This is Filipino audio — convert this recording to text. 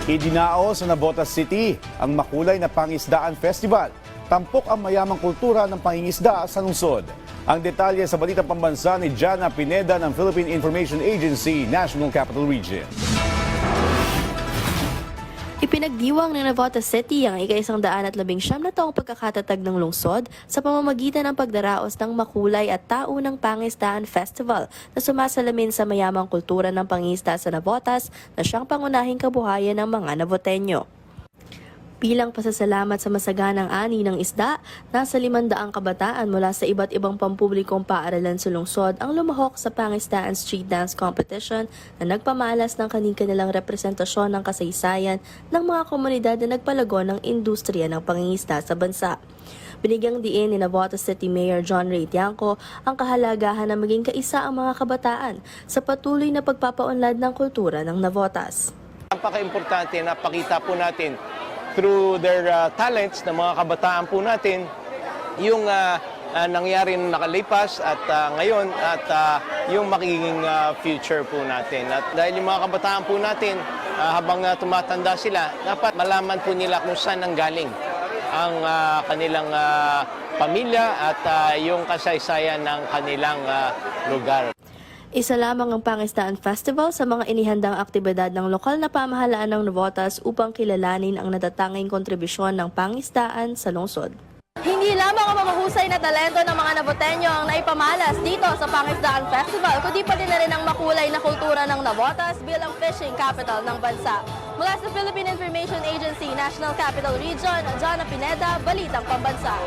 Idinao sa Navotas City ang makulay na Pangisdaan Festival. Tampok ang mayamang kultura ng pangingisda sa lungsod. Ang detalye sa Balitang Pambansa ni Jana Pineda ng Philippine Information Agency, National Capital Region. Ipinagdiwang ng Navotas City ang ika-119 na taong pagkakatatag ng lungsod sa pamamagitan ng pagdaraos ng makulay at taunang Pangisdaan Festival na sumasalamin sa mayamang kultura ng pangingisda sa Navotas na siyang pangunahing kabuhayan ng mga Navoteño. Bilang pasasalamat sa masaganang ani ng isda, nasa 500 kabataan mula sa iba't ibang pampublikong paaralan sa lungsod ang lumahok sa Pangisdaan Street Dance Competition na nagpamalas ng kanilang representasyon ng kasaysayan ng mga komunidad na nagpalago ng industriya ng pangingisda sa bansa. Binigyang diin ni Navotas City Mayor John Ray Tiangco ang kahalagahan na maging kaisa ang mga kabataan sa patuloy na pagpapaunlad ng kultura ng Navotas. Napaka-importante na pakita po natin through their talents ng mga kabataan po natin yung nangyari na nakalipas at ngayon at yung magiging future po natin. At dahil yung mga kabataan po natin habang tumatanda sila, dapat malaman po nila kung saan nanggaling ang kanilang pamilya at yung kasaysayan ng kanilang lugar. Isa lamang ang Pangisdaan Festival sa mga inihandang aktibidad ng lokal na pamahalaan ng Navotas upang kilalanin ang natatanging kontribusyon ng pangisdaan sa lungsod. Hindi lamang ang mamahusay na talento ng mga Navoteño ang naipamalas dito sa Pangisdaan Festival, kundi pati na rin ang makulay na kultura ng Navotas bilang fishing capital ng bansa. Mula sa Philippine Information Agency, National Capital Region, Jana Pineda, Balitang Pambansa.